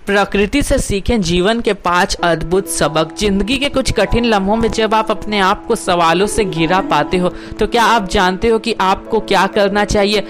प्रकृति से सीखें जीवन के 5 अद्भुत सबक। जिंदगी के कुछ कठिन लम्हों में जब आप अपने आप को सवालों से घिरा पाते हो तो क्या आप जानते हो कि आपको क्या करना चाहिए?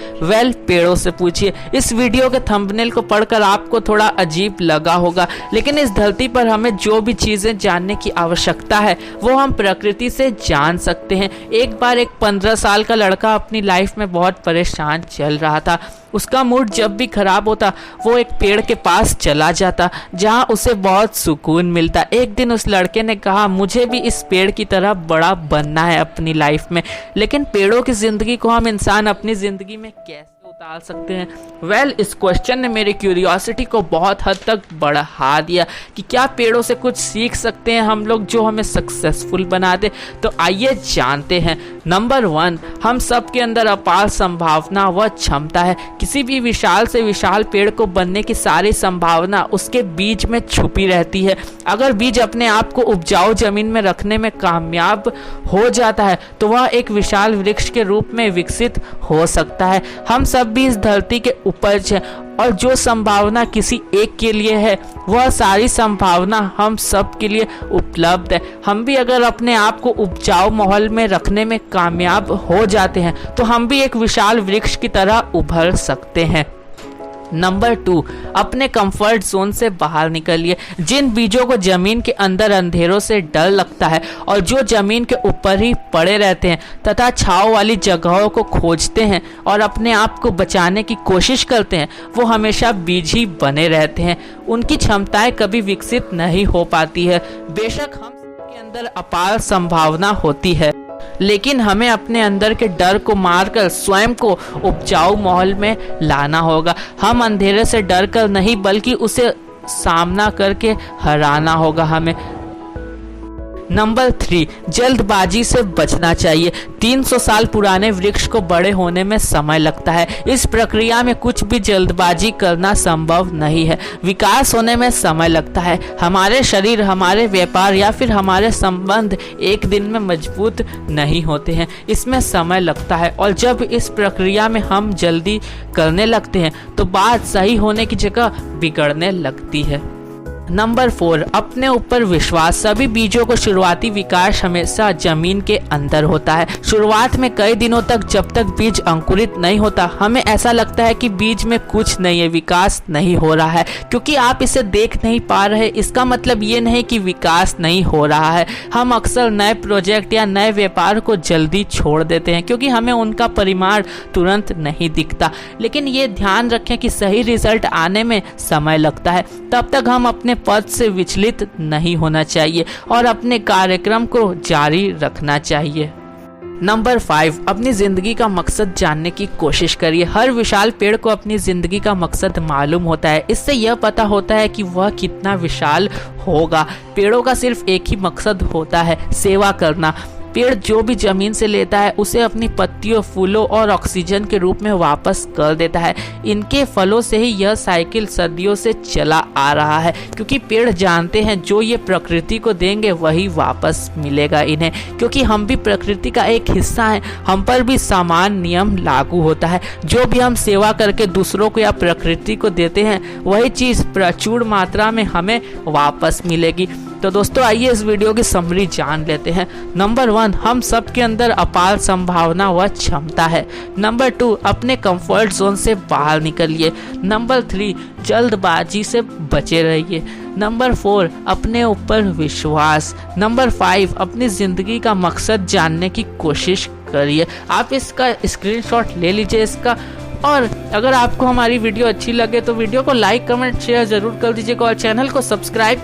पेड़ों से पूछिए। इस वीडियो के थंबनेल को पढ़कर आपको थोड़ा अजीब लगा होगा, लेकिन इस धरती पर हमें जो भी चीजें जानने की आवश्यकता है वो हम प्रकृति से जान सकते हैं। एक बार एक 15 साल का लड़का अपनी लाइफ में बहुत परेशान चल रहा था। उसका मूड जब भी खराब होता वो एक पेड़ के पास चला जाता जहां उसे बहुत सुकून मिलता। एक दिन उस लड़के ने कहा, मुझे भी इस पेड़ की तरह बड़ा बनना है अपनी लाइफ में। लेकिन पेड़ों की जिंदगी को हम इंसान अपनी जिंदगी में कैसे उतार सकते हैं? इस क्वेश्चन ने मेरी क्यूरियोसिटी को बहुत हद तक बढ़ा दिया कि क्या पेड़ों से कुछ सीख सकते हैं हम लोग जो हमें सक्सेसफुल बना दे। तो आइए जानते हैं। नंबर 1, हम सब के अंदर अपार संभावना व क्षमता है। किसी भी विशाल से विशाल पेड़ को बनने की सारी संभावना उसके बीज में छुपी रहती है। अगर बीज अपने आप को उपजाऊ जमीन में रखने में कामयाब हो जाता है तो वह एक विशाल वृक्ष के रूप में विकसित हो सकता है। हम सब भी इस धरती के उपज है और जो संभावना किसी एक के लिए है वह सारी संभावना हम सब के लिए उपलब्ध है। हम भी अगर अपने आप को उपजाऊ माहौल में रखने में कामयाब हो जाते हैं तो हम भी एक विशाल वृक्ष की तरह उभर सकते हैं। नंबर 2, अपने कंफर्ट जोन से बाहर निकलिए। जिन बीजों को जमीन के अंदर अंधेरों से डर लगता है और जो जमीन के ऊपर ही पड़े रहते हैं तथा छांव वाली जगहों को खोजते हैं और अपने आप को बचाने की कोशिश करते हैं, वो हमेशा बीज ही बने रहते हैं। उनकी क्षमताएं कभी विकसित नहीं हो पाती है। बेशक हम सबके अंदर अपार संभावना होती है, लेकिन हमें अपने अंदर के डर को मारकर स्वयं को उपजाऊ माहौल में लाना होगा। हम अंधेरे से डर कर नहीं बल्कि उसे सामना करके हराना होगा हमें। नंबर 3, जल्दबाजी से बचना चाहिए। 300 साल पुराने वृक्ष को बड़े होने में समय लगता है। इस प्रक्रिया में कुछ भी जल्दबाजी करना संभव नहीं है। विकास होने में समय लगता है। हमारे शरीर, हमारे व्यापार या फिर हमारे संबंध एक दिन में मजबूत नहीं होते हैं। इसमें समय लगता है और जब इस प्रक्रिया में हम जल्दी करने लगते हैं तो बात सही होने की जगह बिगड़ने लगती है। नंबर 4, अपने ऊपर विश्वास। सभी बीजों को शुरुआती विकास हमेशा जमीन के अंदर होता है। शुरुआत में कई दिनों तक जब तक बीज अंकुरित नहीं होता हमें ऐसा लगता है कि बीज में कुछ नहीं है, विकास नहीं हो रहा है। क्योंकि आप इसे देख नहीं पा रहे इसका मतलब ये नहीं कि विकास नहीं हो रहा है। हम अक्सर नए प्रोजेक्ट या नए व्यापार को जल्दी छोड़ देते हैं क्योंकि हमें उनका परिमाण तुरंत नहीं दिखता। लेकिन ये ध्यान रखें कि सही रिजल्ट आने में समय लगता है। तब तक हम अपने पद से विचलित नहीं होना चाहिए और अपने कार्यक्रम को जारी रखना चाहिए। नंबर 5, अपनी जिंदगी का मकसद जानने की कोशिश करिए। हर विशाल पेड़ को अपनी जिंदगी का मकसद मालूम होता है। इससे यह पता होता है कि वह कितना विशाल होगा। पेड़ों का सिर्फ एक ही मकसद होता है, सेवा करना। पेड़ जो भी जमीन से लेता है उसे अपनी पत्तियों, फूलों और ऑक्सीजन के रूप में वापस कर देता है। इनके फलों से ही यह साइकिल सदियों से चला आ रहा है, क्योंकि पेड़ जानते हैं जो ये प्रकृति को देंगे वही वापस मिलेगा इन्हें। क्योंकि हम भी प्रकृति का एक हिस्सा हैं, हम पर भी समान नियम लागू होता है। जो भी हम सेवा करके दूसरों को या प्रकृति को देते हैं वही चीज प्रचुर मात्रा में हमें वापस मिलेगी। तो दोस्तों आइए इस वीडियो की समरी जान लेते हैं। नंबर 1, हम सब के अंदर अपार संभावना व क्षमता है। नंबर 2, अपने कंफर्ट जोन से बाहर निकलिए। नंबर 3, जल्दबाजी से बचे रहिए। नंबर 4, अपने ऊपर विश्वास। नंबर 5, अपनी जिंदगी का मकसद जानने की कोशिश करिए। आप इसका स्क्रीनशॉट ले लीजिए इसका। और अगर आपको हमारी वीडियो अच्छी लगे तो वीडियो को लाइक, कमेंट, शेयर जरूर कर दीजिएगा और चैनल को सब्सक्राइब